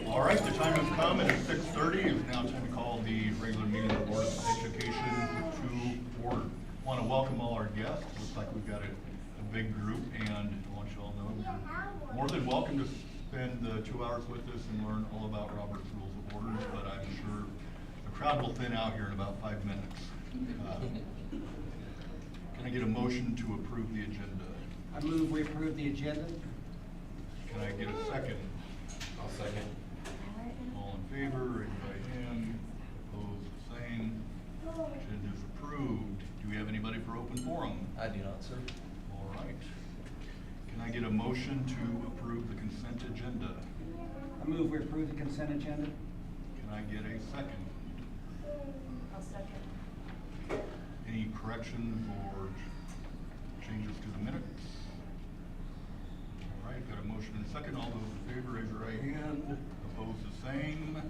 All right, the time has come and it's 6:30. It's now time to call the regular meeting of the Board of Education to order. I want to welcome all our guests. Looks like we've got a big group, and I want you all to know you're more than welcome to spend 2 hours with us and learn all about Robert's Rules of Orders, but I'm sure the crowd will thin out here in about 5 minutes. Can I get a motion to approve the agenda? I move we approve the agenda. Can I get a second? I'll second. All in favor, raise your right hand. Opposed, the same. Agenda is approved. Do we have anybody for open forum? I do not, sir. All right. Can I get a motion to approve the consent agenda? I move we approve the consent agenda. Can I get a second? I'll second. Any corrections or changes to the minutes? All right, got a motion and a second. All those in favor, raise your right hand. Opposed, the same.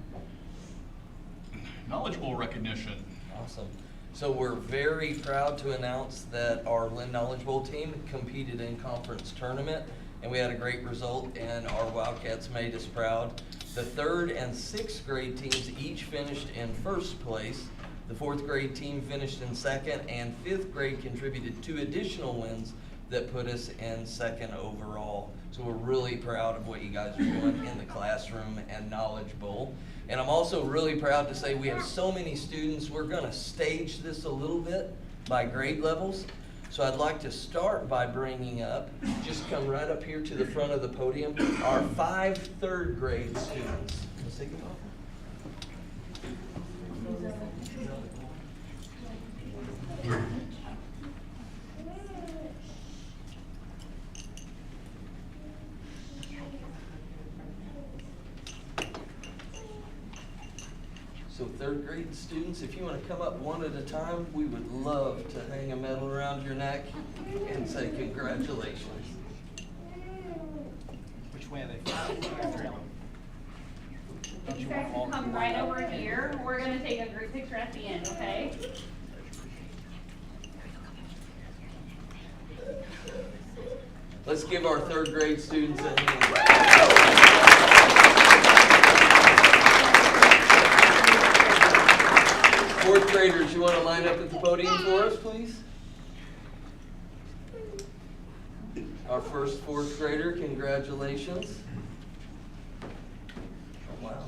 Knowledgeable recognition. Awesome. So we're very proud to announce that our Lynn Knowledge Bowl team competed in conference tournament, and we had a great result, and our Wildcats made us proud. The 3rd and 6th grade teams each finished in 1st place. The 4th grade team finished in 2nd, and 5th grade contributed 2 additional wins that put us in 2nd overall. So we're really proud of what you guys are doing in the classroom and Knowledge Bowl. And I'm also really proud to say we have so many students. We're going to stage this a little bit by grade levels. So I'd like to start by bringing up, just come right up here to the front of the podium, our 5 3rd grade students. Let's take it off. So 3rd grade students, if you want to come up one at a time, we would love to hang a medal around your neck and say congratulations. Which way are they? Don't You you guys want can come right over here. We're gonna take a group picture at the end, okay? Let's give our 3rd grade students a hand. 4th graders, you want to line up at the podium for us, please? Our first 4th grader, congratulations. Oh, wow.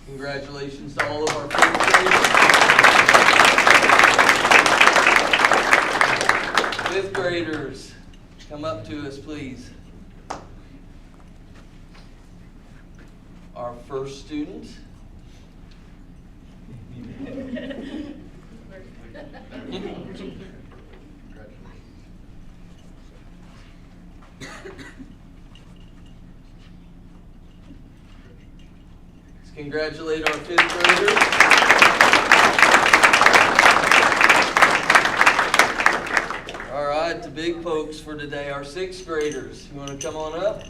Congratulations to all of our 4th graders. 5th graders, come up to us, please. Our first student. Let's congratulate our 5th graders. All right, the big folks for today, our 6th graders. You want to come on up?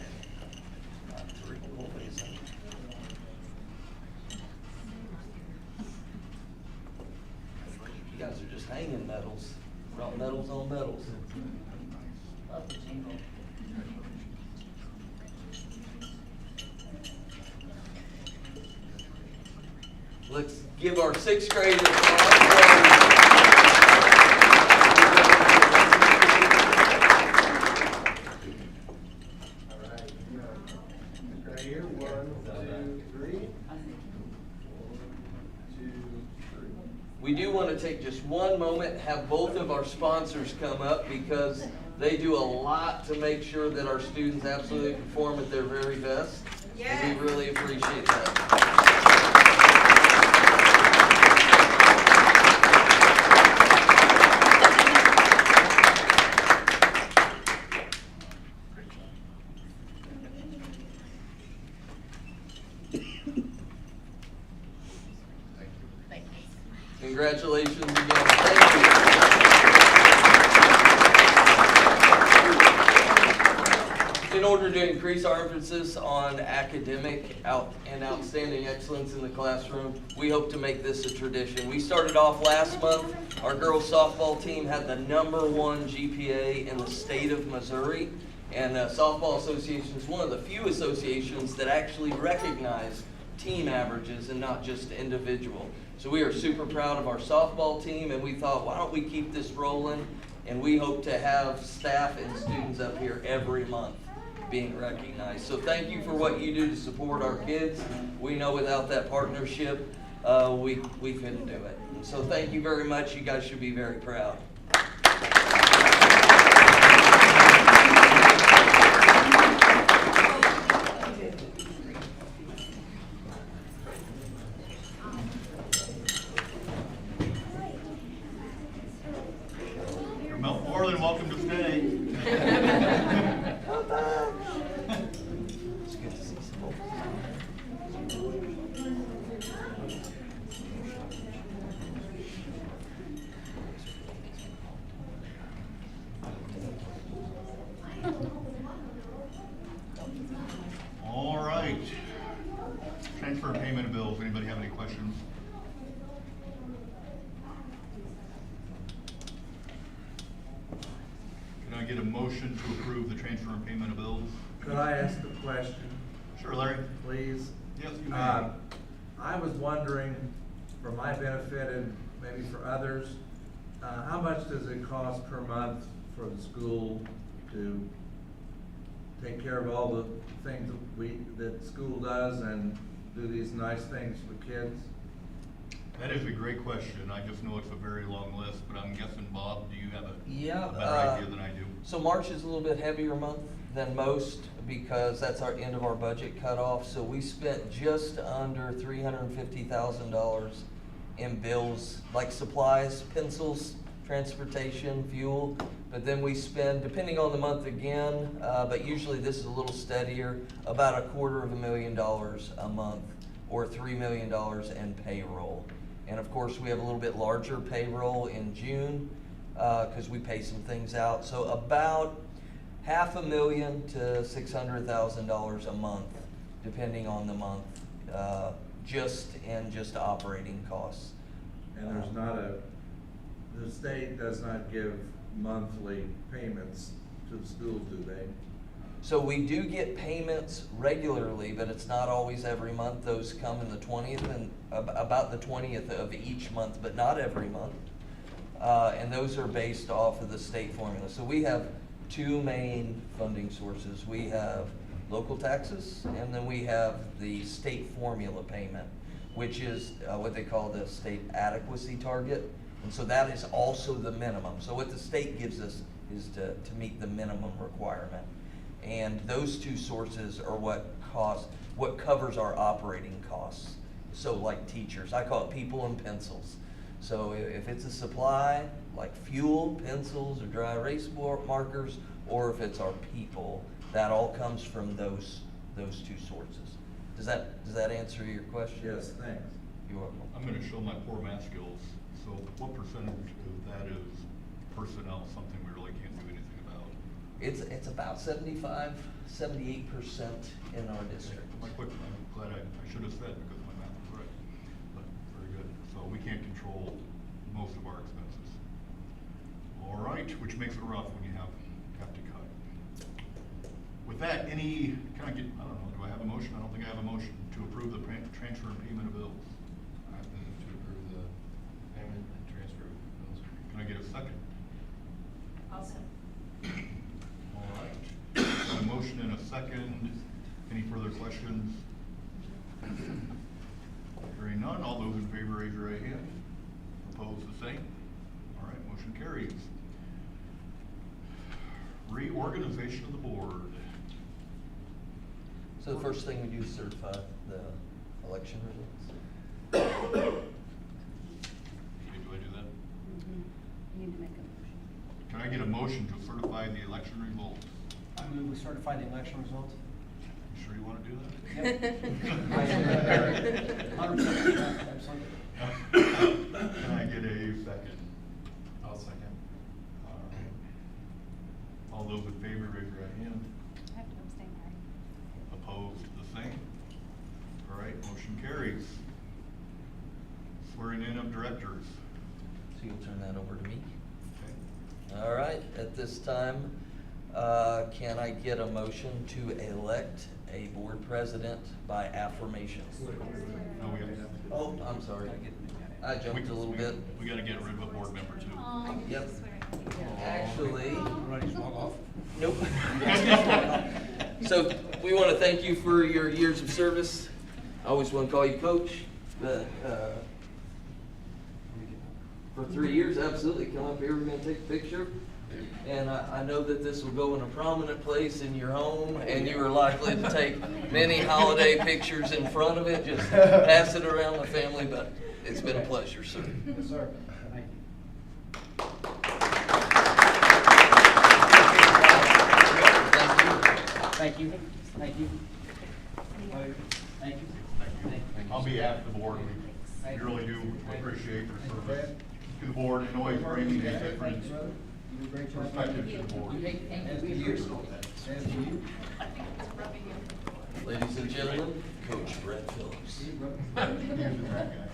You guys are just hanging medals. Brought medals on medals. Let's give our 6th graders a round of applause. All right, right here, 1, 2, 3. 1, 2, 3. We do want to take just one moment, have both of our sponsors come up because they do a lot to make sure that our students absolutely perform at their very best. And we really appreciate that. order to increase our emphasis on academic and outstanding excellence in the classroom, we hope to make this a tradition. We started off last month. Our girls softball team had the #1 GPA in the state of Missouri. And Softball Association is one of the few associations that actually recognize team averages and not just individual. So we are super proud of our softball team, and we thought, why don't we keep this rolling? And we hope to have staff and students up here every month being recognized. So thank you for what you do to support our kids. We know without that partnership, we couldn't do it. So thank you very much. You guys should be very proud. You're more than welcome to stay. It's good to see some more. All right. Transfer payment of bills. Anybody have any questions? Can I get a motion to approve the transfer and payment of bills? Could I ask a question, Sure, Larry. please? Yes, you may. I was wondering, for my benefit and maybe for others, how much does it cost per month for the school to take care of all the things that school does and do these nice things for kids? That is a great question. I just know it's a very long list, but I'm guessing, Bob, do you have a Yeah, better idea than I do? So March is a little bit heavier month than most because that's our end of our budget cutoff. So we spent just under $350,000 in bills, like supplies, pencils, transportation, fuel. But then we spend, depending on the month again, but usually this is a little steadier, about $250,000 a month or $3 million in payroll. And of course, we have a little bit larger payroll in June because we pay some things out. So about $500,000 to $600,000 a month, depending on the month, just operating costs. And there's not the state does not give monthly payments to the schools, do they? So we do get payments regularly, but it's not always every month. Those come in the 20th and about the 20th of each month, but not every month. And those are based off of the state formula. So we have two main funding sources. We have local taxes, and then we have the state formula payment, which is what they call the state adequacy target. And so that is also the minimum. So what the state gives us is to meet the minimum requirement. And those two sources are what covers our operating costs. So like teachers, I call it people and pencils. So if it's a supply, like fuel, pencils, or dry erase markers, or if it's our people, that all comes from those two sources. Does that answer your question? Yes, thanks. You're welcome. I'm gonna show my poor math skills. So what percentage of that is personnel, something we really can't do anything about? It's about 78% in our district. I'm glad I should have said because my math was right. But very good. So we can't control most of our expenses. All right, which makes it rough when you have to cut. With that, I don't know, do I have a motion? I don't think I have a motion to approve the transfer and payment of bills. I move to approve the payment and transfer of bills. Can I get a second? I'll second. All right. A motion and a second. Any further questions? Hearing none, all those in favor raise your right hand. Opposed, the same. All right, motion carries. Reorganization of the board. So the first thing we do is certify the election results. Okay, do I do that? You need to make a motion. Can I get a motion to certify the election results? I move we certify the election results. You sure you want to do that? Yep. 100%, absolutely. Can I get a second? I'll second. All right. All those in favor, raise your right hand. I have to abstain. opposed, the same. All right, motion carries. Swearing in of directors. So you'll turn that over to me. Okay. All right, at this time, can I get a motion to elect a board president by affirmation? No, we gotta. Oh, I'm sorry. I jumped a little bit. We gotta get rid of a board member too. Yep. Actually, Ready to log off? nope. So we want to thank you for your years of service. I always want to call you coach, but for 3 years, absolutely. Come up here, we're going to take a picture. And I know that this will go in a prominent place in your home, and you are likely to take many holiday pictures in front of it. Just pass it around the family, but it's been a pleasure, sir. Yes, sir. Thank you. Thank you. Thank you. Thank you. Thank you. On behalf of the board, we really do appreciate your service to the board and always bringing a different You did a great job. perspective to the board. As do you. As do you. Ladies and gentlemen, Coach Brett Phillips. See you, brother. Here's the track guy.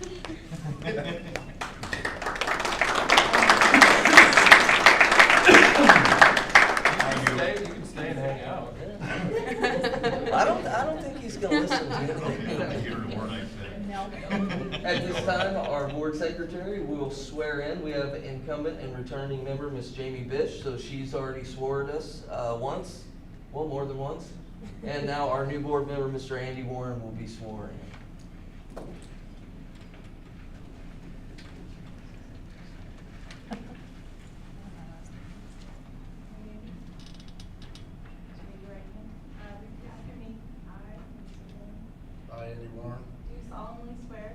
You can stay and hang out. I don't think he's gonna listen to Okay, hear you. the word I said. At this time, our board secretary will swear in. We have incumbent and returning member, Miss Jamie Bish, so she's already sworn us, once, well, more than once. And now our new board member, Mr. Andy Warren, will be sworn in. Repeat after me. I, Andy Warren, Do solemnly swear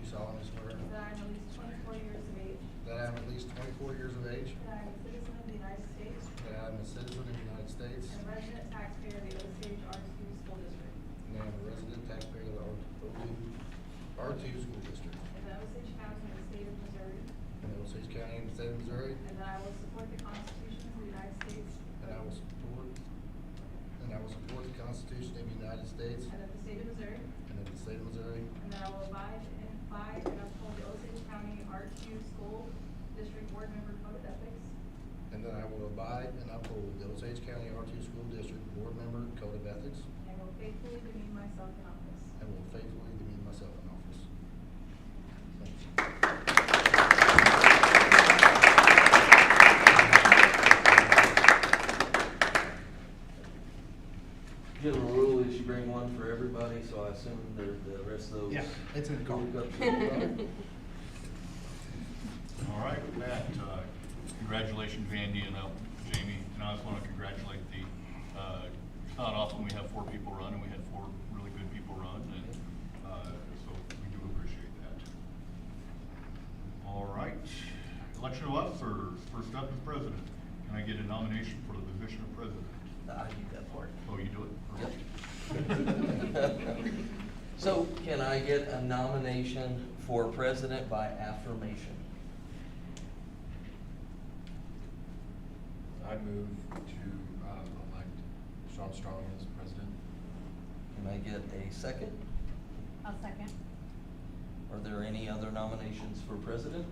do solemnly swear that I am at least 24 years of age, that I am at least 24 years of age, that I am a citizen of the United States, that I am a citizen of the United States, and a resident taxpayer of the Osage R2 School District, and I am a resident taxpayer of the R2 School District in the Osage County and the state of Missouri, in the Osage County and the state of Missouri, and that I will support the Constitution of the United States and I will support the Constitution of the United States and of the state of Missouri, and of the state of Missouri, and that I will abide by and uphold the Osage County R2 School District Board Member Code of Ethics, and that I will abide and uphold the Osage County R2 School District Board Member Code of Ethics, and will faithfully demean myself in office. and will faithfully demean myself in office. Thank you. General rule is you bring one for everybody, so I assume the rest of those. Yeah, it's in the car. gold cups are fine. All right, with that, congratulations, Andy and Jamie. And I just want to congratulate it's not often we have 4 people run, and we had 4 really good people run, and so we do appreciate that. All right, election of officers. First up is president. Can I get a nomination for the position of president? I do that part. Oh, you do it? Yep. So can I get a nomination for president by affirmation? I move to elect Sean Strong as president. Can I get a second? I'll second. Are there any other nominations for president?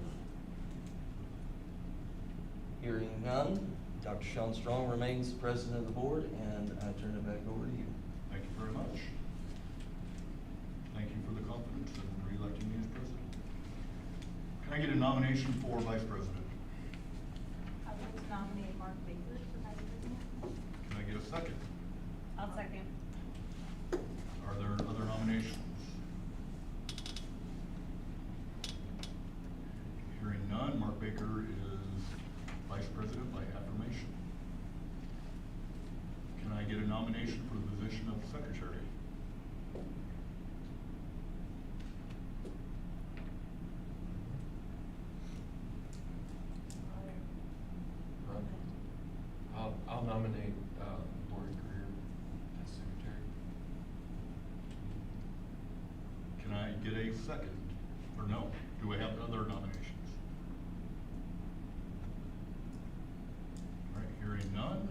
Hearing none, Dr. Sean Strong remains president of the board, and I turn it back over to you. Thank you very much. Thank you for the confidence in re-electing me as president. Can I get a nomination for vice president? I would like to nominate Mark Baker for vice president. Can I get a second? I'll second. Are there other nominations? Hearing none, Mark Baker is vice president by affirmation. Can I get a nomination for the position of secretary? I'll nominate Lori Greer as secretary. Can I get a second? Or no? Do we have other nominations? All right, hearing none,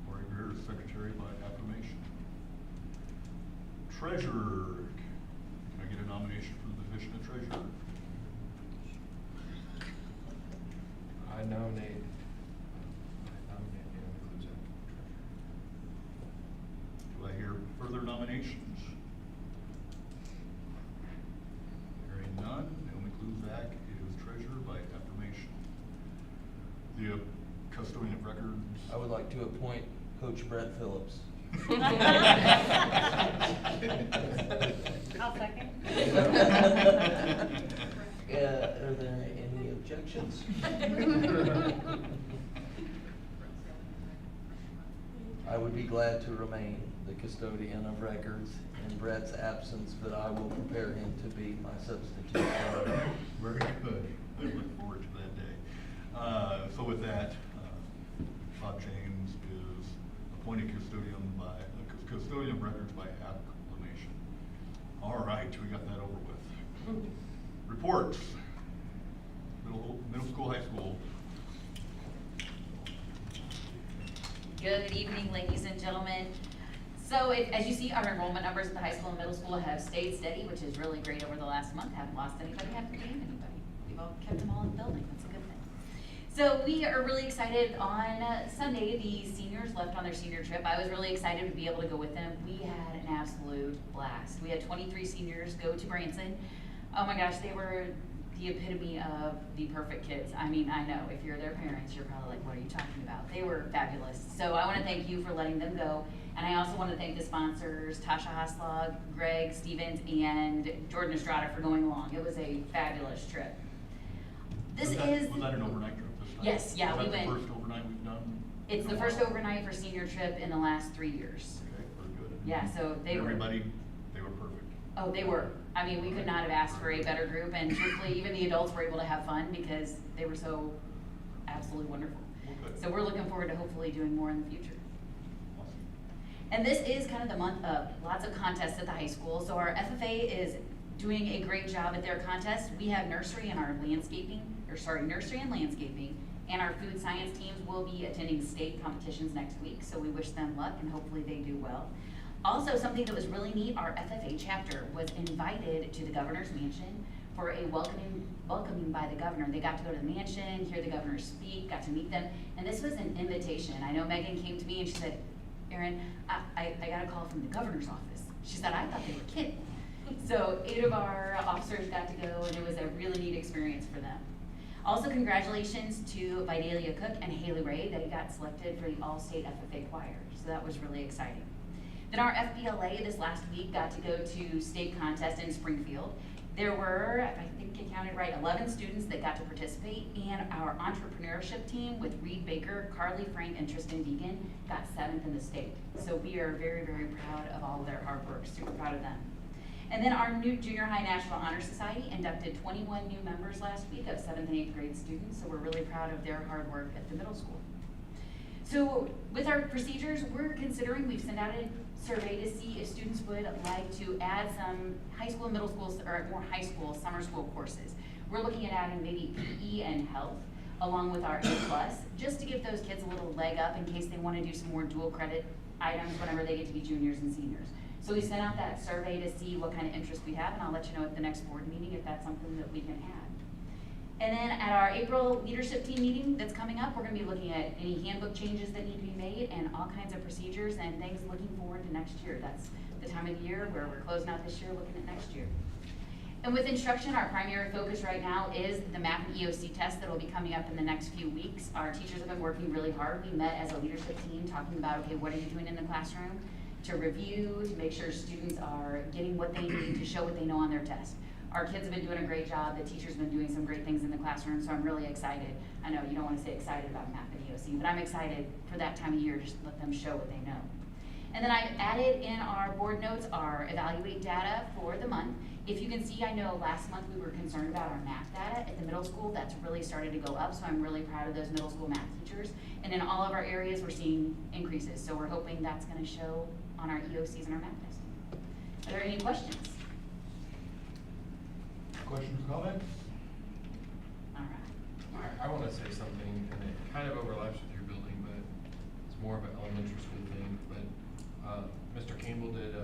Lori Greer is secretary by affirmation. Treasurer, can I get a nomination for the position of treasurer? I nominate Naomi Kluzak. Do I hear further nominations? Hearing none, Naomi Kluzak is treasurer by affirmation. The custodian of records. I would like to appoint Coach Brett Phillips. I'll second. Are there any objections? I would be glad to remain the custodian of records in Brett's absence, but I will prepare him to be my substitute. Very good. I look forward to that day. So with that, Bob James is appointed custodian of records by acclamation. All right, we got that over with. Reports. Middle school, high school. Good evening, ladies and gentlemen. So as you see, our enrollment numbers at the high school and middle school have stayed steady, which is really great over the last month. Haven't lost anybody, haven't gained anybody. We've all kept them all in the building. That's a good thing. So we are really excited. On Sunday, the seniors left on their senior trip. I was really excited to be able to go with them. We had an absolute blast. We had 23 seniors go to Branson. Oh my gosh, they were the epitome of the perfect kids. I mean, I know if you're their parents, you're probably like, what are you talking about? They were fabulous. So I want to thank you for letting them go. And I also want to thank the sponsors, Tasha Haslog, Greg Stevens, and Jordan Estrada for going along. It was a fabulous trip. Was that an overnight trip this time? Yes, yeah, Was we that went. the first overnight we've done? It's in the a first while? overnight for senior trip in the last 3 years. Okay, very good. Yeah, so they were. Everybody, they were perfect. Oh, they were. I mean, we could not have asked for a better group, and truthfully, even the adults were able to have fun because they were so absolutely wonderful. Well, good. So we're looking forward to hopefully doing more in the future. Awesome. And this is kind of the month of lots of contests at the high school. So our FFA is doing a great job at their contests. We have nursery and landscaping, and our food science teams will be attending state competitions next week. So we wish them luck and hopefully they do well. Also, something that was really neat, our FFA chapter was invited to the governor's mansion for a welcoming by the governor. They got to go to the mansion, hear the governor speak, got to meet them, and this was an invitation. I know Megan came to me and she said, Erin, I got a call from the governor's office. She said, I thought they were kidding. So 8 of our officers got to go, and it was a really neat experience for them. Also, congratulations to Vidalia Cook and Haley Ray. They got selected for the All-State FFA Choir, so that was really exciting. Then our FBLA this last week got to go to state contest in Springfield. There were, I think I counted right, 11 students that got to participate, and our entrepreneurship team with Reed Baker, Carly Frank, and Tristan Deegan got 7th in the state. So we are very, very proud of all of their hard work, super proud of them. And then our new Junior High National Honor Society inducted 21 new members last week of 7th and 8th grade students, so we're really proud of their hard work at the middle school. So with our procedures, we've sent out a survey to see if students would like to add some high school and middle school, or more high school, summer school courses. We're looking at adding maybe PE and health, along with our A+, just to give those kids a little leg up in case they want to do some more dual credit items whenever they get to be juniors and seniors. So we sent out that survey to see what kind of interest we have, and I'll let you know at the next board meeting if that's something that we can add. And then at our April leadership team meeting that's coming up, we're gonna be looking at any handbook changes that need to be made and all kinds of procedures and things looking forward to next year. That's the time of the year where we're closing out this year, looking at next year. And with instruction, our primary focus right now is the MAP and EOC test that will be coming up in the next few weeks. Our teachers have been working really hard. We met as a leadership team talking about, okay, what are you doing in the classroom to review, to make sure students are getting what they need to show what they know on their test. Our kids have been doing a great job. The teachers have been doing some great things in the classroom, so I'm really excited. I know you don't want to say excited about MAP and EOC, but I'm excited for that time of year, just let them show what they know. And then I've added in our board notes our evaluate data for the month. If you can see, I know last month we were concerned about our math data at the middle school. That's really started to go up, so I'm really proud of those middle school math teachers. And in all of our areas, we're seeing increases, so we're hoping that's going to show on our EOCs and our math testing. Are there any questions? Questions, comments? All right. I want to say something, and it kind of overlaps with your building, but it's more of an elementary school thing. But Mr. Campbell did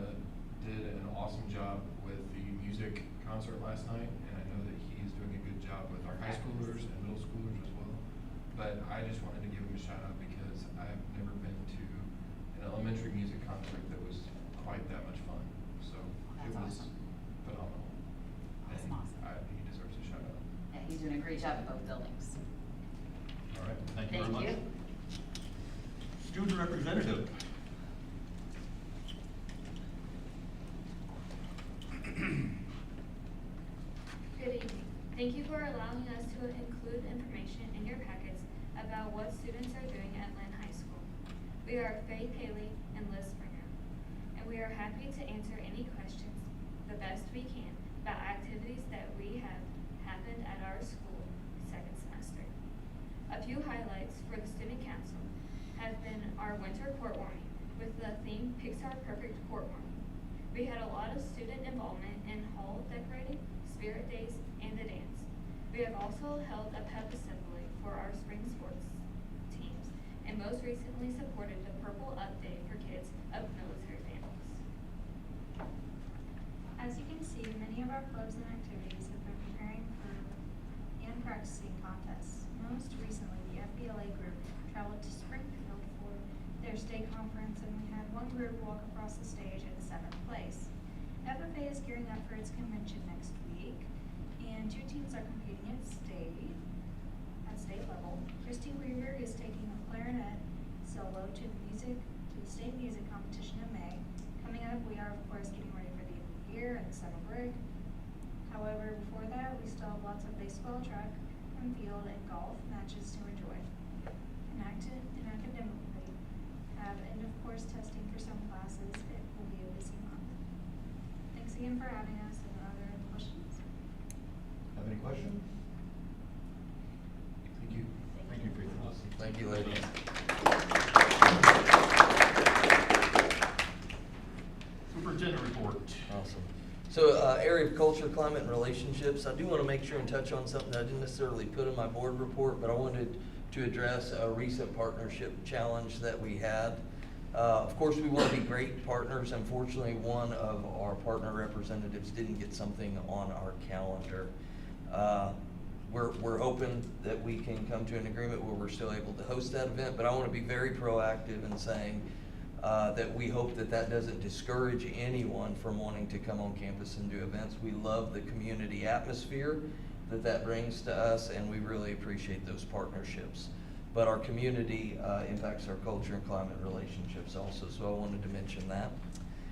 did an awesome job with the music concert last night, and I know that he's doing a good job with our high schoolers and middle schoolers as well. But I just wanted to give him a shout out because I've never been to an elementary music concert that was quite that much fun. So it That's was awesome. phenomenal. Awesome, And awesome. he deserves a shout out. Yeah, he's doing a great job in both buildings. All right, thank you very much. Thank you. Student representative. Good evening. Thank you for allowing us to include information in your packets about what students are doing at Lynn High School. We are Faith Haley and Liz Springer, and we are happy to answer any questions the best we can about activities that we have happened at our school second semester. A few highlights for the Student Council have been our winter court warming with the theme Pixar Perfect Court Warming. We had a lot of student involvement in hall decorating, spirit days, and the dance. We have also held a pep assembly for our spring sports teams, and most recently supported the Purple Up Day for kids of military families. As you can see, many of our clubs and activities have been preparing for and practicing contests. Most recently, the FBLA group traveled to Springfield for their state conference, and we had one group walk across the stage in 7th place. FFA is gearing up for its convention next week, and 2 teams are competing at state level. Christy Weaver is taking a clarinet solo to the state music competition in May. Coming up, we are of course getting ready for the end of the year and summer break. However, before that, we still have lots of baseball, track and field, and golf matches to enjoy. And academically, have end of course testing for some classes. It will be a busy month. Thanks again for having us, and are there any questions? Have any questions? Thank you. Thank you, Faith. Thank you, ladies. Superintendent report. Awesome. So, area of culture, climate, and relationships. I do want to make sure and touch on something that I didn't necessarily put in my board report, but I wanted to address a recent partnership challenge that we had. Of course, we want to be great partners. Unfortunately, one of our partner representatives didn't get something on our calendar. We're hoping that we can come to an agreement where we're still able to host that event, but I want to be very proactive in saying that we hope that that doesn't discourage anyone from wanting to come on campus and do events. We love the community atmosphere that brings to us, and we really appreciate those partnerships. But our community impacts our culture and climate relationships also, so I wanted to mention that.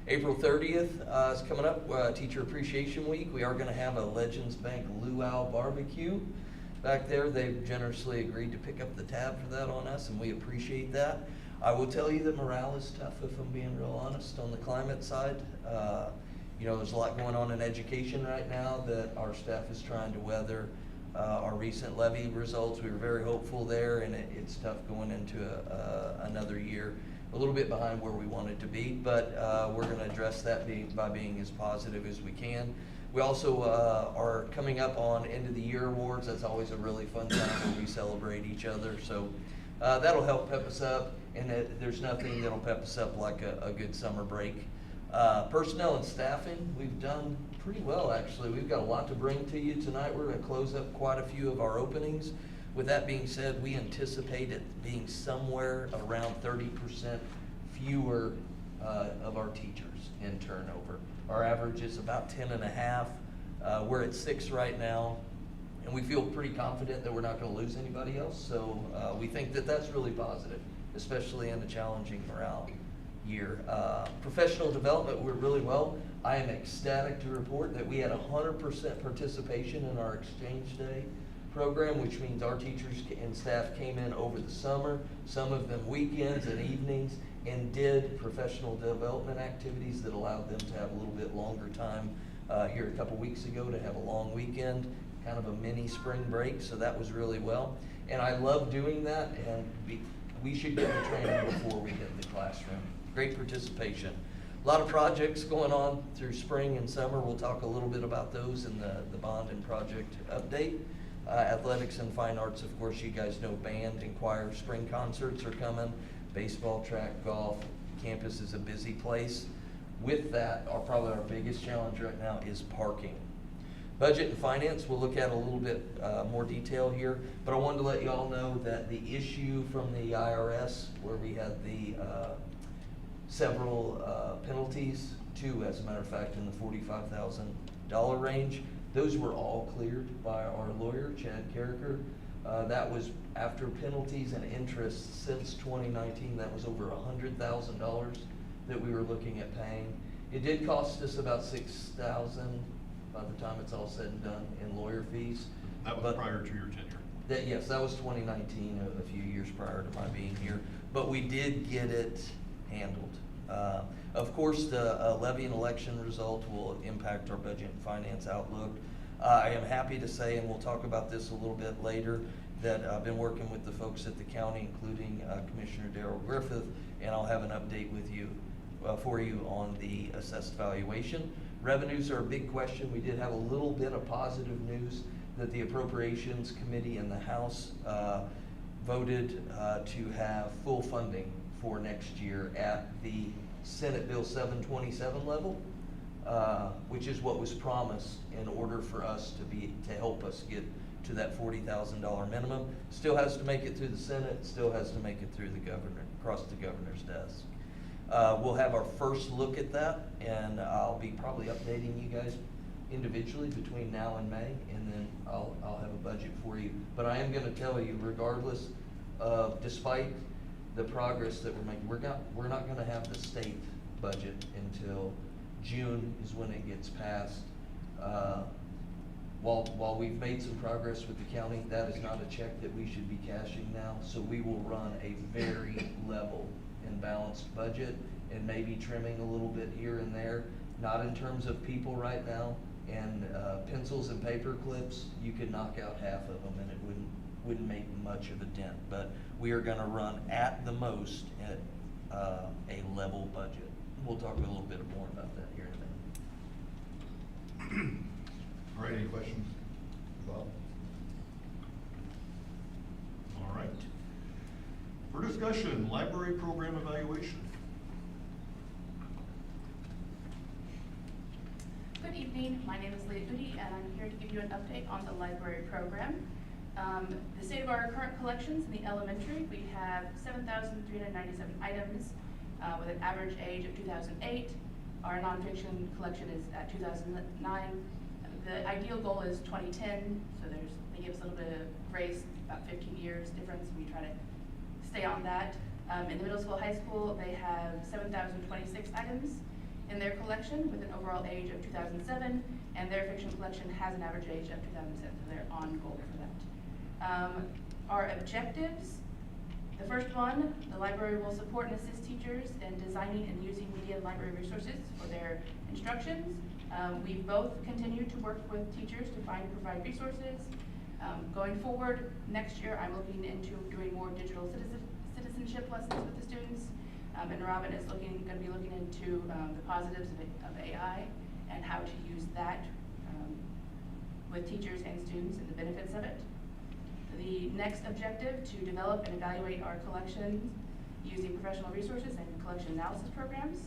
April 30th is coming up, Teacher Appreciation Week. We are going to have a Legends Bank Luau barbecue back there. They've generously agreed to pick up the tab for that on us, and we appreciate that. I will tell you that morale is tough, if I'm being real honest, on the climate side. You know, there's a lot going on in education right now that our staff is trying to weather. Our recent levy results, we were very hopeful there, and it's tough going into another year. A little bit behind where we wanted to be, but we're going to address that by being as positive as we can. We also are coming up on end of the year awards. That's always a really fun time where we celebrate each other. So that'll help pep us up, and there's nothing that'll pep us up like a good summer break. Personnel and staffing, we've done pretty well actually. We've got a lot to bring to you tonight. We're going to close up quite a few of our openings. With that being said, we anticipate it being somewhere around 30% fewer of our teachers in turnover. Our average is about 10.5. We're at 6 right now, and we feel pretty confident that we're not going to lose anybody else. So we think that that's really positive, especially in a challenging morale year. Professional development, we're really well. I am ecstatic to report that we had 100% participation in our Exchange Day program, which means our teachers and staff came in over the summer, some of them weekends and evenings, and did professional development activities that allowed them to have a little bit longer time here a couple weeks ago to have a long weekend, kind of a mini spring break, so that was really well. And I love doing that, and we should get the training before we hit the classroom. Great participation. A lot of projects going on through spring and summer. We'll talk a little bit about those in the bond and project update. Athletics and fine arts, of course, you guys know band and choir spring concerts are coming. Baseball, track, golf. Campus is a busy place. With that, probably our biggest challenge right now is parking. Budget and finance, we'll look at a little bit more detail here, but I wanted to let you all know that the issue from the IRS, where we had the several penalties, two as a matter of fact in the $45,000 range, those were all cleared by our lawyer, Chad Carricker. That was after penalties and interest since 2019, that was over $100,000 that we were looking at paying. It did cost us about $6,000 by the time it's all said and done in lawyer fees. That was But prior to your tenure. yes, that was 2019, a few years prior to my being here, but we did get it handled. Of course, the levy and election result will impact our budget and finance outlook. I am happy to say, and we'll talk about this a little bit later, that I've been working with the folks at the county, including Commissioner Darrell Griffith, and I'll have an update with you for you on the assessed valuation. Revenues are a big question. We did have a little bit of positive news that the Appropriations Committee in the House voted to have full funding for next year at the Senate Bill 727 level, which is what was promised in order for us to help us get to that $40,000 minimum. Still has to make it through the Senate, still has to make it through the governor, across the governor's desk. We'll have our first look at that, and I'll be probably updating you guys individually between now and May, and then I'll have a budget for you. But I am gonna tell you, regardless of, despite the progress that we're making, we're not gonna have the state budget until June is when it gets passed. While we've made some progress with the county, that is not a check that we should be cashing now, so we will run a very level and balanced budget, and maybe trimming a little bit here and there, not in terms of people right now, and pencils and paper clips, you could knock out half of them and it wouldn't make much of a dent, but we are gonna run at the most at a level budget. We'll talk a little bit more about that here in a minute. All right, any questions, Bob? All right. For discussion, library program evaluation. Good evening, my name is Leah Goody, and I'm here to give you an update on the library program. The state of our current collections in the elementary, we have 7,397 items with an average age of 2008. Our nonfiction collection is at 2009. The ideal goal is 2010, so they give us a little bit of grace, about 15 years difference. We try to stay on that. In the middle school, high school, they have 7,026 items in their collection with an overall age of 2007, and their fiction collection has an average age of 2007, so they're on goal for that. Our objectives, the first one, the library will support and assist teachers in designing and using media and library resources for their instructions. We both continue to work with teachers to find and provide resources. Going forward, next year, I'm looking into doing more digital citizenship lessons with the students. And Robin is going to be looking into the positives of AI and how to use that with teachers and students and the benefits of it. The next objective, to develop and evaluate our collections using professional resources and collection analysis programs.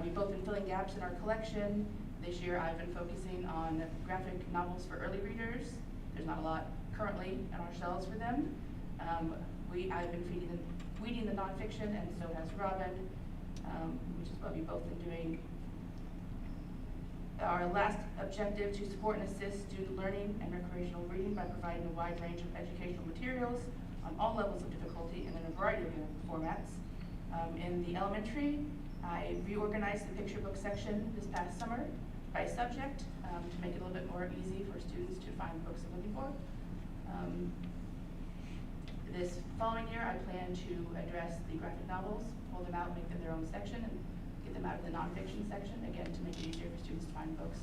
We've both been filling gaps in our collection. This year I've been focusing on graphic novels for early readers. There's not a lot currently on our shelves for them. I've been weeding the nonfiction, and so has Robin, which is what we've both been doing. Our last objective, to support and assist student learning and recreational reading by providing a wide range of educational materials on all levels of difficulty and in a variety of formats. In the elementary, I reorganized the picture book section this past summer by subject to make it a little bit more easy for students to find books they're looking for. This following year, I plan to address the graphic novels, pull them out, make them their own section, and get them out of the nonfiction section, again, to make it easier for students to find books.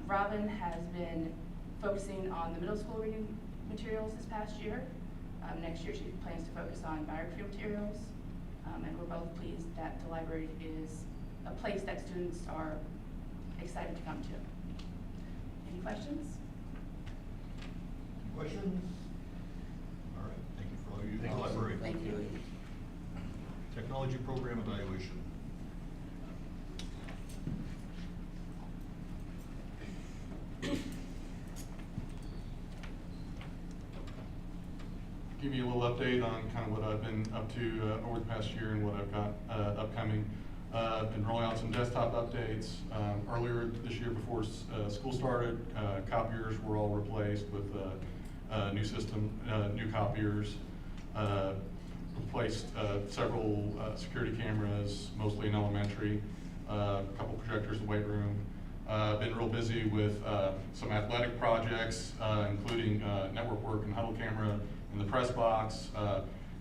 Robin has been focusing on the middle school reading materials this past year. Next year, she plans to focus on biography materials, and we're both pleased that the library is a place that students are excited to come to. Any questions? Questions? All right, thank you for all you do in the library. Thank you. Technology program evaluation. give you a little update on kind of what I've been up to over the past year and what I've got upcoming. Been rolling out some desktop updates. Earlier this year, before school started, copiers were all replaced with new system, new copiers. Replaced several security cameras, mostly in elementary, a couple projectors in the weight room. Been real busy with some athletic projects, including network work and huddle camera in the press box,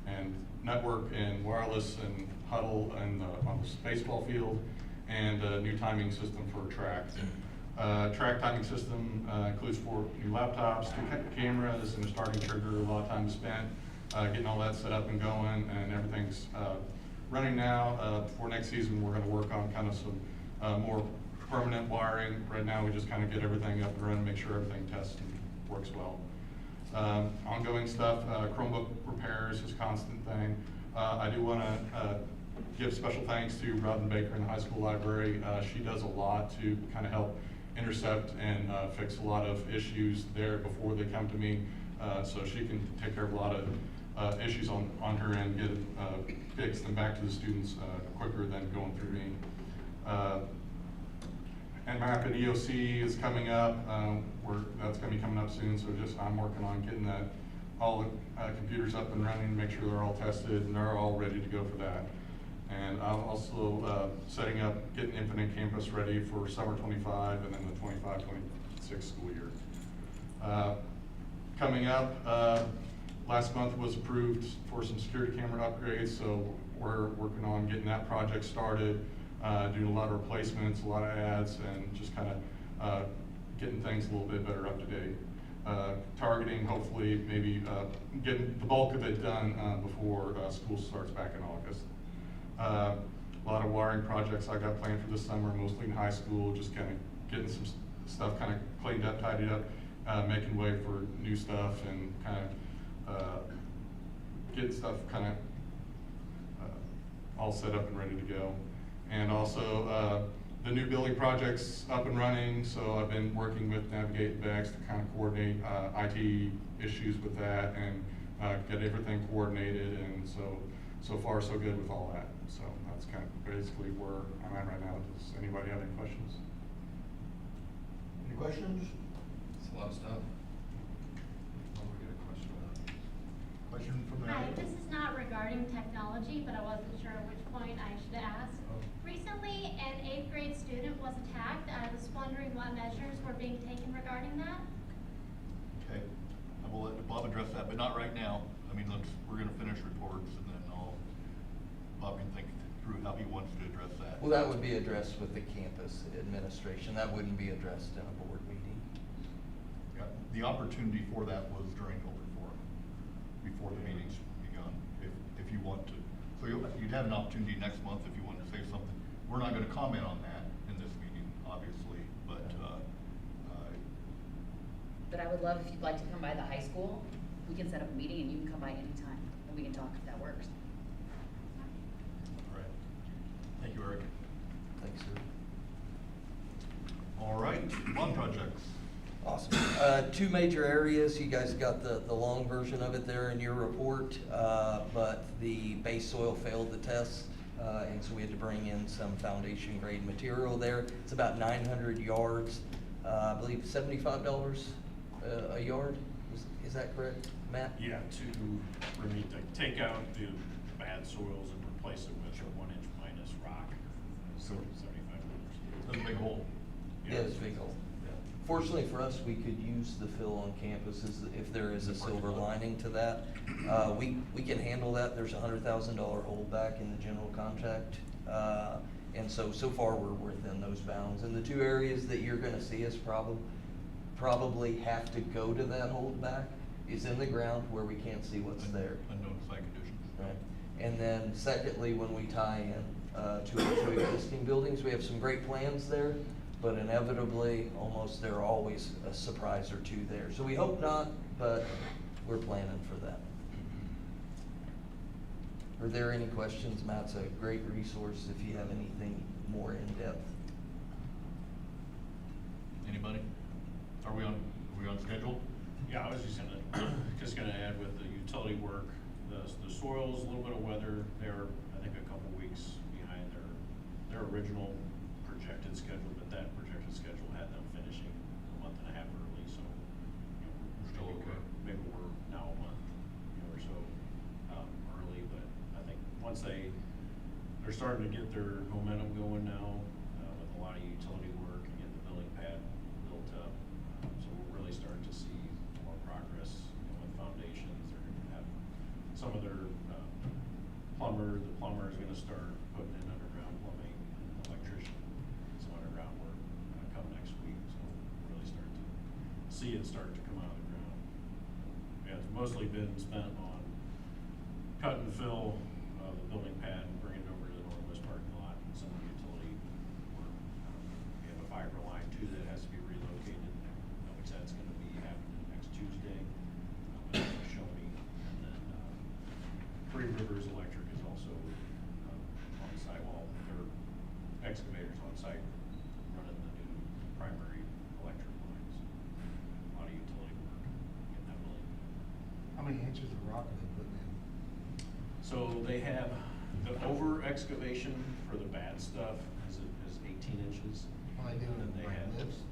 and network and wireless and huddle and on the baseball field, and a new timing system for track. Track timing system includes 4 new laptops, 2 cameras, and a starting trigger. A lot of time spent getting all that set up and going, and everything's running now. For next season, we're going to work on kind of some more permanent wiring. Right now, we just kind of get everything up and running, make sure everything tests and works well. Ongoing stuff, Chromebook repairs is a constant thing. I do want to give special thanks to Robin Baker in the high school library. She does a lot to kind of help intercept and fix a lot of issues there before they come to me, so she can take care of a lot of issues on her end, get it fixed and back to the students quicker than going through me. And MAP and EOC is coming up. That's going to be coming up soon, so I'm working on getting that all the computers up and running, make sure they're all tested and they're all ready to go for that. And I'm also setting up, getting Infinite Campus ready for summer 25 and then the 25-26 school year. Coming up, last month was approved for some security camera upgrades, so we're working on getting that project started, doing a lot of replacements, a lot of ads, and just kind of getting things a little bit better up to date. Targeting, hopefully, maybe getting the bulk of it done before school starts back in August. A lot of wiring projects I got planned for this summer, mostly in high school, just kind of getting some stuff kind of cleaned up, tidied up, making way for new stuff, and kind of getting stuff kind of all set up and ready to go. And also the new building projects up and running, so I've been working with Navigate and Bex to kind of coordinate IT issues with that and get everything coordinated, and so far so good with all that. So that's kind of basically where I'm at right now. Does anybody have any questions? Any questions? It's a lot of stuff. Oh, we got a question. Question from the Hi, audience? this is not regarding technology, but I wasn't sure at which point I should ask. Recently, an 8th grade student was attacked. I was wondering what measures were being taken regarding that. Okay, I will let Bob address that, but not right now. I mean, we're gonna finish reports and then Bob can think through how he wants to address that. Well, that would be addressed with the campus administration. That wouldn't be addressed in a board meeting. Yeah, the opportunity for that was during open forum, before the meeting's begun, if you want to. So you'd have an opportunity next month if you wanted to say something. We're not gonna comment on that in this meeting, obviously, but But I would love if you'd like to come by the high school, we can set up a meeting and you can come by anytime and we can talk if that works. all right. Thank you, Eric. Thanks, sir. All right, bond projects. Awesome. 2 major areas. You guys got the long version of it there in your report, but the base soil failed the test, and so we had to bring in some foundation grade material there. It's about 900 yards, I believe $75 a yard. Is that correct, Matt? Yeah, to take out the bad soils and replace it with a 1-inch minus rock. So $75. That's a big hole. Yeah, it's a big hole. Fortunately for us, we could use the fill on campuses if there is a silver lining to that. We can handle that. There's a $100,000 holdback in the general contract. And so far we're within those bounds. And the 2 areas that you're gonna see us probably have to go to that holdback is in the ground where we can't see what's there. Unknown site conditions. Right. And then secondly, when we tie in to our 2 existing buildings, we have some great plans there, but inevitably, almost there are always a surprise or 2 there. So we hope not, but we're planning for that. Are there any questions? Matt's a great resource if you have anything more in depth. Anybody? Are we on schedule? Yeah, I was just gonna add with the utility work. The soils, a little bit of weather, they're, I think, a couple weeks behind their original projected schedule, but that projected schedule had them finishing a month and a half early, so, you know, we're still okay. Maybe we're now a month, or so, early, but I think once they're starting to get their momentum going now, with a lot of utility work and getting the building pad built up. So we're really starting to see more progress, with foundations. They're gonna have some of their, the plumber is gonna start putting in underground plumbing, and electrician, some underground work, come next week. So we're really starting to see it start to come out of the ground. Yeah, it's mostly been spent on cut and fill, the building pad and bring it over to the northwest parking lot and some of the utility work. We have a fiber line too that has to be relocated, which that's gonna be happening next Tuesday. Shoney, and then, Three Rivers Electric is also, on site, well, their excavators on site running the new primary electric lines. A lot of utility work, getting that building. How many inches of rock are they putting in? So they have, the over excavation for the bad stuff is 18 inches. What are they doing, And they like have, lifts?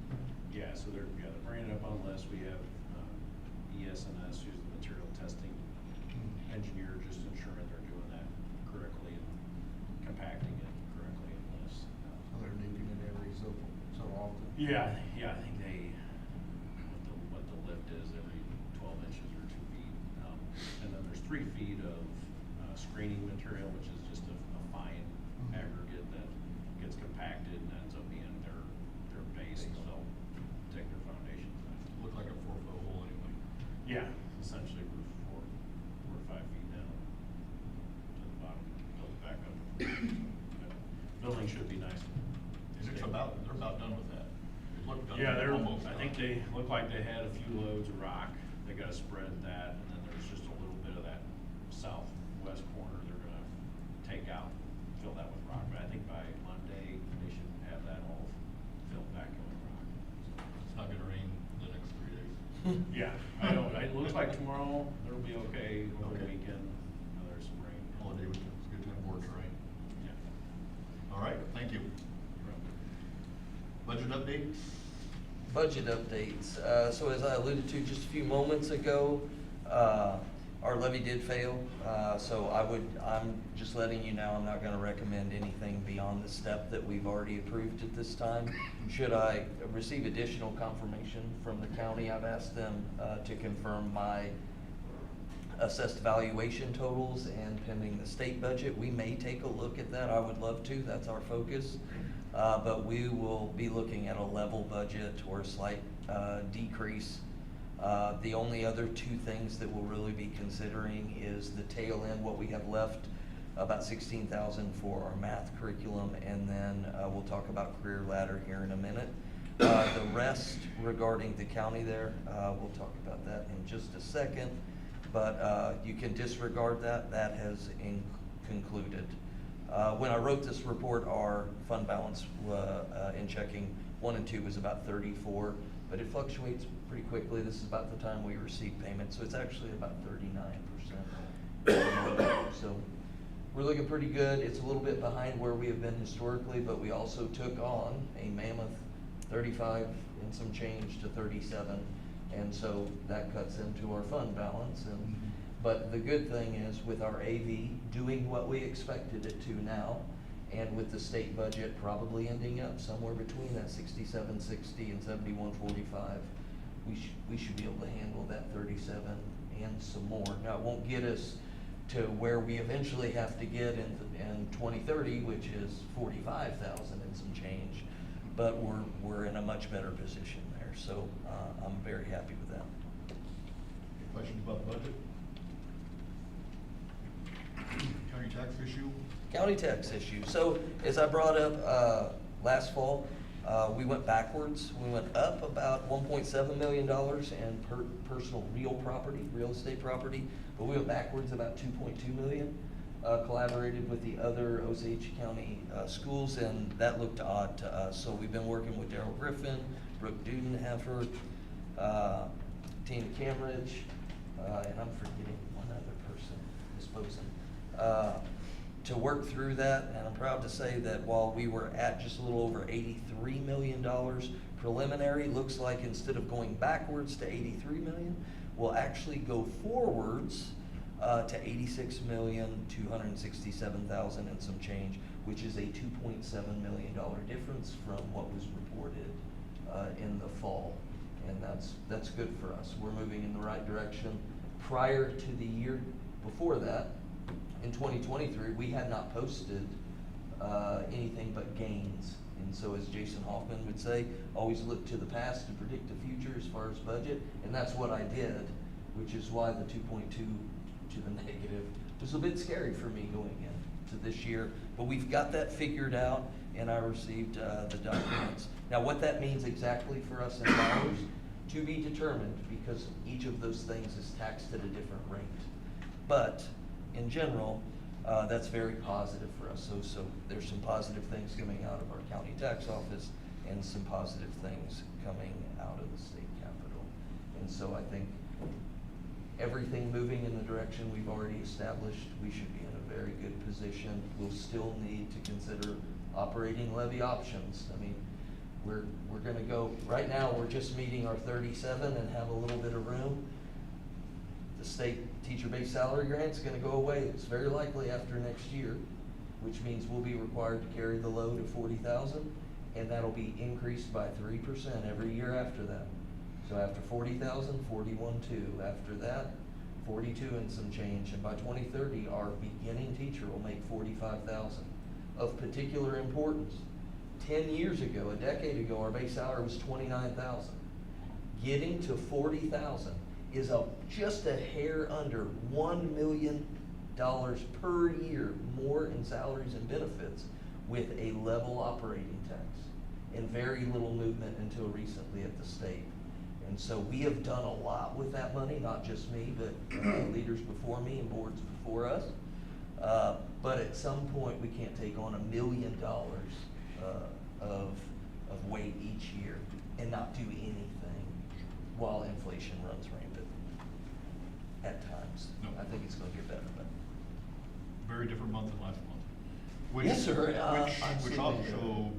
yeah, so they're bringing it up on lifts. We have, ES&S, who's the material testing engineer, just ensuring they're doing that correctly and compacting it correctly in lifts. So they're nuking it every so often? Yeah, I think they, what the lift is every 12 inches or 2 feet. And then there's 3 feet of screening material, which is just a fine aggregate that gets compacted and ends up being their base. So they'll take their foundations. Look like a 4-foot hole anyway. Yeah, essentially we're 4 or 5 feet down to the bottom, build it back up. Building should be nice. They're about done with that. It looked done. Yeah, Almost I done. think they look like they had a few loads of rock. They gotta spread that, and then there's just a little bit of that southwest corner they're gonna take out, fill that with rock. But I think by Monday, they should have that all filled back in with rock. It's not gonna rain the next 3 days. Yeah, it looks like tomorrow, it'll be okay over the Okay. weekend. There's some rain. Holiday weekend, it's a good time to board terrain. Yeah. All right, thank you. Budget update? Budget updates. So as I alluded to just a few moments ago, our levy did fail. So I'm just letting you know, I'm not gonna recommend anything beyond the step that we've already approved at this time. Should I receive additional confirmation from the county, I've asked them to confirm my assessed valuation totals, and pending the state budget, we may take a look at that. I would love to, that's our focus. But we will be looking at a level budget or a slight decrease. The only other 2 things that we'll really be considering is the tail end, what we have left, about $16,000 for our math curriculum, and then we'll talk about career ladder here in a minute. The rest regarding the county there, we'll talk about that in just a second, but you can disregard that. That has concluded. When I wrote this report, our fund balance in checking 1 and 2 was about 34, but it fluctuates pretty quickly. This is about the time we receive payment, so it's actually about 39%. So we're looking pretty good. It's a little bit behind where we have been historically, but we also took on a mammoth 35 and some change to 37, and so that cuts into our fund balance. But the good thing is, with our AV doing what we expected it to now, and with the state budget probably ending up somewhere between that 6760 and 7145, we should be able to handle that 37 and some more. Now, it won't get us to where we eventually have to get in 2030, which is 45,000 and some change, but we're in a much better position there. So I'm very happy with that. Any questions about the budget? County tax issue? County tax issue. So as I brought up last fall, we went backwards. We went up about $1.7 million in personal real estate property, but we went backwards about $2.2 million. Collaborated with the other Osage County schools, and that looked odd to us. So we've been working with Daryl Griffin, Brooke Dudenheffer, Tina Camridge, and I'm forgetting one to work through that, and I'm proud to say that while we were at just a little over $83 million preliminary, looks like instead of going backwards to 83 million, we'll actually go forwards to 86,267,000 and some change, which is a $2.7 million difference from what was reported in the fall. And that's good for us. We're moving in the right direction. Prior to the year before that, in 2023, we had not posted anything but gains. And so as Jason Hoffman would say, always look to the past to predict the future as far as budget. And that's what I did, which is why the 2.2 to the negative was a bit scary for me going into this year. But we've got that figured out, and I received the documents. Now, what that means exactly for us in dollars, to be determined, because each of those things is taxed at a different rate. But in general, that's very positive for us. So there's some positive things coming out of our county tax office and some positive things coming out of the state capitol. And so I think everything moving in the direction we've already established, we should be in a very good position. We'll still need to consider operating levy options. I mean, we're gonna go, right now, we're just meeting our 37 and have a little bit of room. The state teacher-based salary grant's gonna go away. It's very likely after next year, which means we'll be required to carry the load of 40,000, and that'll be increased by 3% every year after that. So after 40,000, 41.2. After that, 42 and some change. And by 2030, our beginning teacher will make 45,000. Of particular importance, 10 years ago, a decade ago, our base salary was 29,000. Getting to 40,000 is just a hair under $1 million per year more in salaries and benefits with a level operating tax, and very little movement until recently at the state. And so we have done a lot with that money, not just me, but leaders before me and boards before us. But at some point, we can't take on $1 million of weight each year and not do anything while inflation runs rampant at times. No. I think it's gonna get better, but. Very different month than last month. Which, Yes, sir. Which Absolutely. also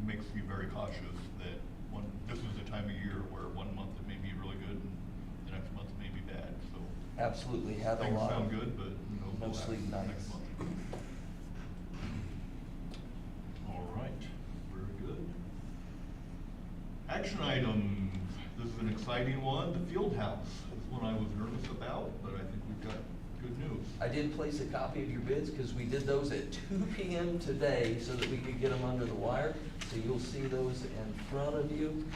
makes me very cautious that this is the time of year where one month it may be really good and the next month it may be bad, so. Absolutely, had a Things lot sound of good, but who knows no what sleep happens nights. next month. All right, very good. Action items, this is an exciting one, the field house. This is one I was nervous about, but I think we've got good news. I did place a copy of your bids because we did those at 2 p.m. today so that we could get them under the wire. So you'll see those in front of you.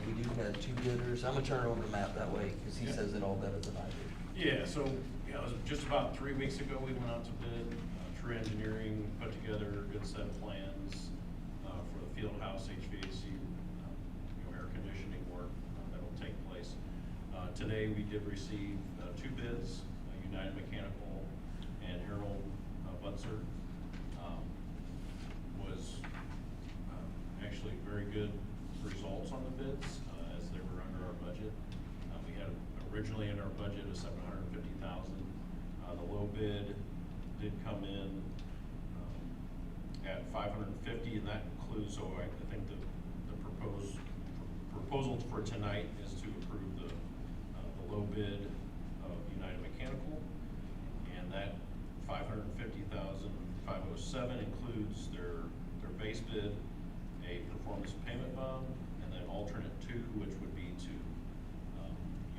We do have 2 bidders. I'm gonna turn it over to Matt that way because he says it all better than I do. Yeah, so, it was just about 3 weeks ago, we went out to bid. True Engineering put together a good set of plans for the field house HVAC, air conditioning work that'll take place. Today, we did receive 2 bids, United Mechanical and Harold Butzer. Was actually very good results on the bids as they were under our budget. We had originally in our budget of $750,000. The low bid did come in at $550,000, and that includes. So I think the proposal for tonight is to approve the low bid of United Mechanical, and that $550,507 includes their base bid, a performance payment bond, and then alternate 2, which would be to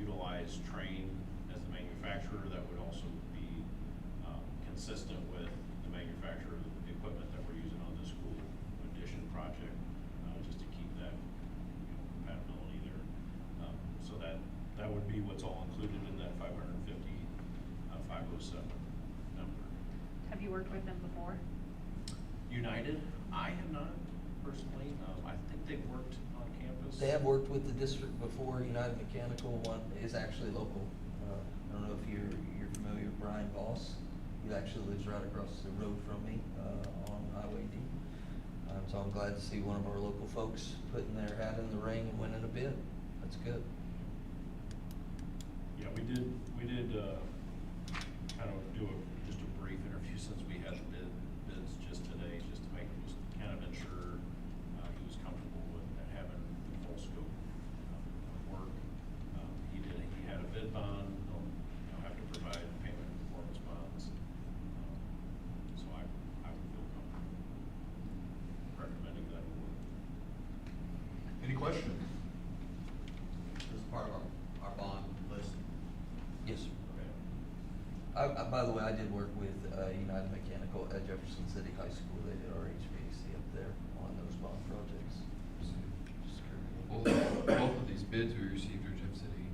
utilize Train as the manufacturer. That would also be consistent with the manufacturer of the equipment that we're using on the school addition project, just to keep that compatibility there. So that would be what's all included in that $550,507 number. Have you worked with them before? United, I have not personally. I think they've worked on campus. They have worked with the district before. United Mechanical one is actually local. I don't know if you're familiar with Brian Voss. He actually lives right across the road from me on Highway D. So I'm glad to see one of our local folks putting their hat in the ring and winning a bid. That's good. Yeah, we did kind of do just a brief by the way, I did work with United Mechanical at Jefferson City High School. They did our HVAC up there on those bond projects. Well, both of these bids we received are Jeff City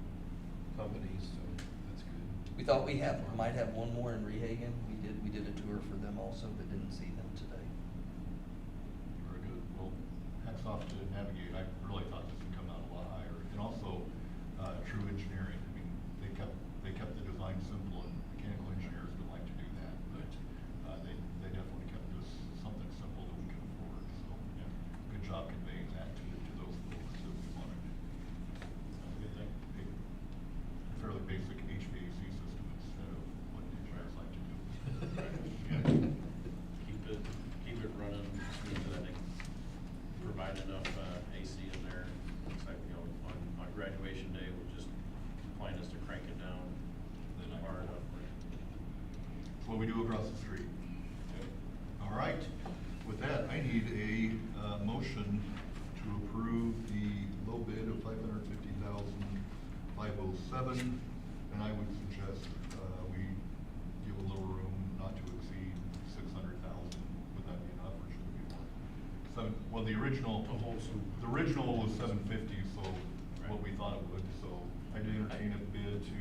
companies, so that's good. We thought might have one more in Rehagen. We did a tour for them also, but didn't see them today. Very good. Well, hats off to Navigate. I really thought this would come out a lot higher. And also, True Engineering. I mean, they kept the design simple, and mechanical engineers would like to do that, but they definitely kept this something simple that we can afford. So, yeah, good job conveying that to those folks that we wanted. Good thing. A fairly basic HVAC system instead of what engineers like to do. Yeah. Keep it running smooth, I think, provide enough, AC in there. It's like, you know, on graduation day, we'll just plan is to crank it down far enough. That's what we do across the street. All right, with that, I need a motion to approve the low bid of $550,507, and I would suggest we give a little room not to exceed $600,000. Would that be enough, or should it be more? Well, the original was $750, so what we thought it would. So I'd entertain a bid to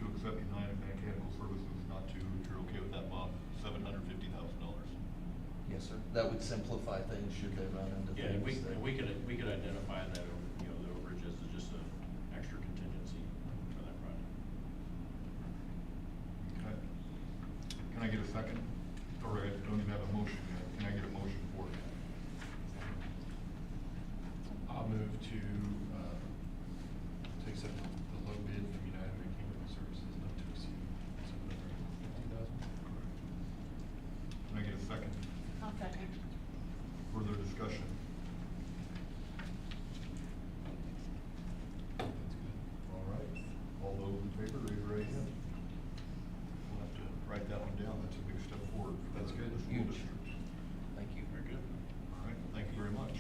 accept United Mechanical Services, not to, if you're okay with that, Bob, $750,000. Yes, sir. That would simplify things should they run into Yeah, and things. we could identify that, you know, the overage as just an extra contingency for that project. Okay. Can I get a second? Or I don't even have a motion yet. Can I get a motion for it? I'll move to accept the low bid from United Mechanical Services not to exceed $750,000. Can I get a second? I'll second. Further discussion? That's good. All right. All those in favor, raise your right hand. We'll have to write that one down. That's a big step forward. That's good. The school Huge. district. Thank you. Very good. All right, thank you very much.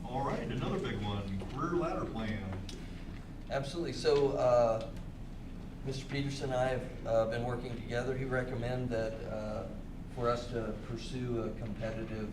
All right, another big one, career ladder plan. Absolutely. So, Mr. Peterson and I have been working together. He recommended that for us to pursue a competitive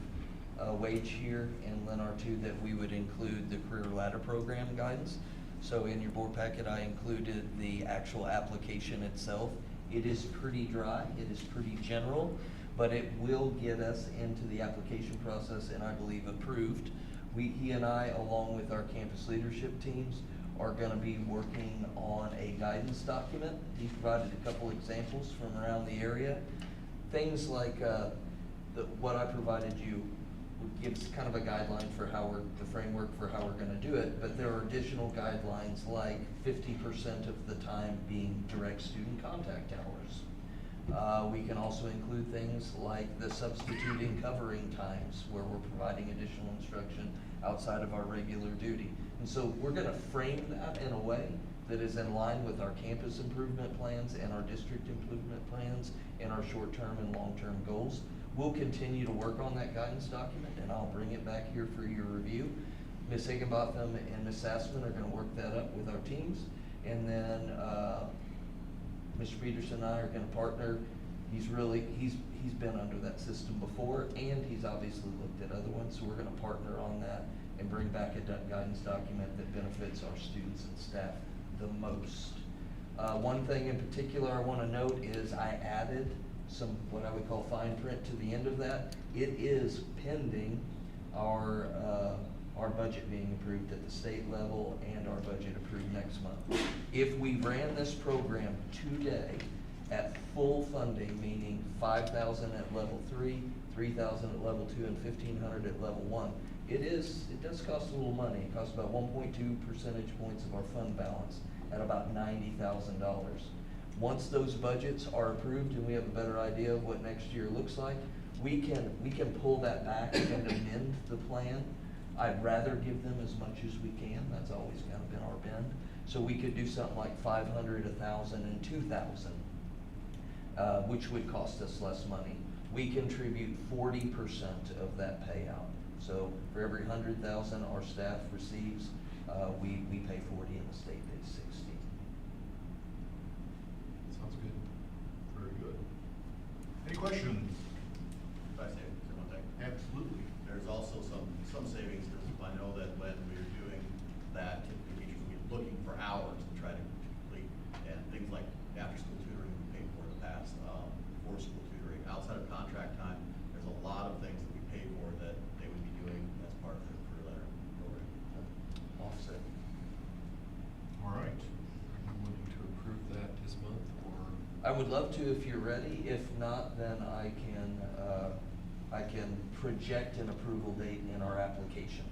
wage here in Lynn R2, that we would include the career ladder program guidance. So in your board packet, I included the actual application itself. It is pretty dry, it is pretty general, but it will get us into the application process and I believe approved. He and I, along with our campus leadership teams, are gonna be working on a guidance document. He provided a couple examples from around the area. Things like what I provided you gives kind of a guideline for the framework for how we're gonna do it, but there are additional guidelines like 50% of the time being direct student contact hours. We can also include things like the substituting covering times where we're providing additional instruction outside of our regular duty. And so we're gonna frame that in a way that is in line with our campus improvement plans and our district improvement plans and our short-term and long-term goals. We'll continue to work on that guidance document and I'll bring it back here for your review. Ms. Higginbotham and Ms. Sassman are gonna work that up with our teams. And then Mr. Peterson and I are gonna partner. He's been under that system before and he's obviously looked at other ones. So we're gonna partner on that and bring back a guidance document that benefits our students and staff the most. One thing in particular I wanna note is I added some, what I would call fine print to the end of that. It is pending our budget being approved at the state level and our budget approved next month. If we ran this program today at full funding, meaning 5,000 at level 3, 3,000 at level 2, and 1,500 at level 1, it does cost a little money. It costs about 1.2 percentage points of our fund balance at about $90,000. Once those budgets are approved and we have a better idea of what next year looks like, we can pull that back and amend the plan. I'd rather give them as much as we can. That's always kind of been our bend. So we could do something like 500, 1,000, and 2,000, which would cost us less money. We contribute 40% of that payout. So for every 100,000 our staff receives, We pay 40 and the state pays 60. Sounds good. Very good. Any questions? If I say one thing. Absolutely. There's also some savings, because I know that when we were doing that, typically teachers will be looking for hours to try to complete, and things like after-school tutoring we paid for in the past, before-school tutoring, outside of contract time, there's a lot of things that we pay for that they would be doing as part of their career letter program. Offset. All right. Are you wanting to approve that this month, or? I would love to if you're ready. If not, then I can project an approval date in our application.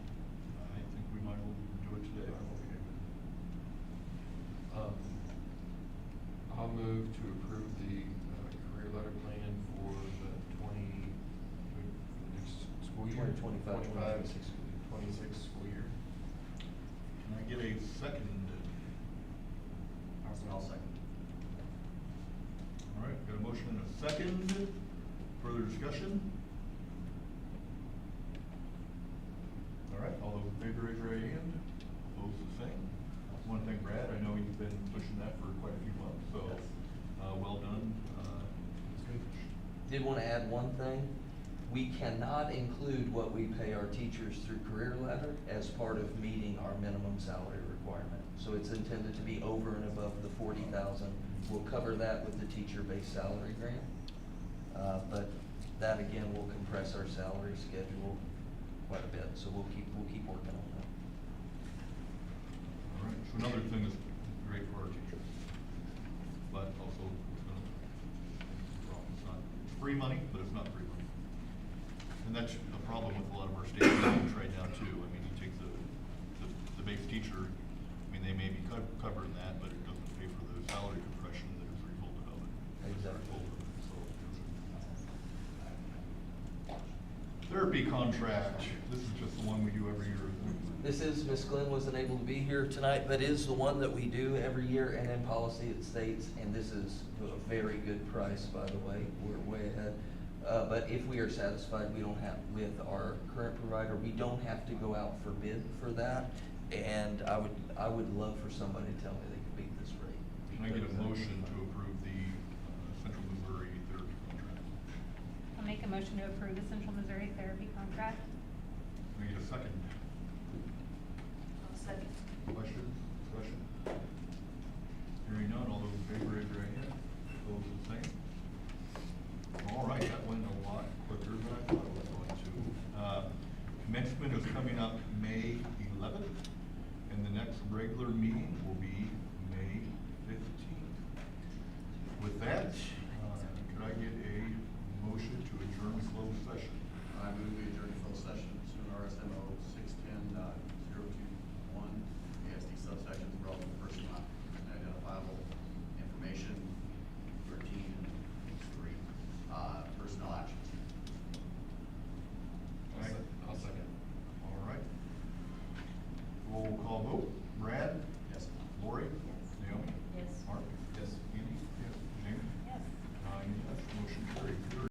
I think we might as well do it today. I'll move to approve the career letter plan for the next school year. 2025, 26 school year. Can I get a second? I'll second. All right, got a motion and a second. Further discussion? All right, all those in favor, raise your right hand. Opposed, the same. One thing, Brad, I know you've been pushing that for quite a few months, so, Yes. well done. It's good. Did want to add one thing. We cannot include what we pay our teachers through career ladder as part of meeting our minimum salary requirement. So it's intended to be over and above the 40,000. We'll cover that with the teacher-based salary grant. But that again will compress our salary schedule quite a bit. So we'll keep working on that. All right, so another thing that's great for our teachers, but also it's gonna, it's not free money, but it's not free money. And that's a problem with a lot of our state programs right now too. I mean, you take the base teacher, I mean, they may be covering that, but it doesn't pay for the salary compression that is resulted of it. Exactly. Therapy contract, this is just the one we do every year. This is, Ms. Glenn wasn't able to be here tonight, but is the one that we do every year, and in policy it states, and this is a very good price, by the way, we're way ahead. But if we are satisfied, we don't have, with our current provider, we don't have to go out for bid for that. And I would love for somebody to tell me they could beat this rate. Can I get a motion to approve the Central Missouri therapy contract? I'll make a motion to approve the Central Missouri therapy contract. Can I get a second? I'll second. Questions?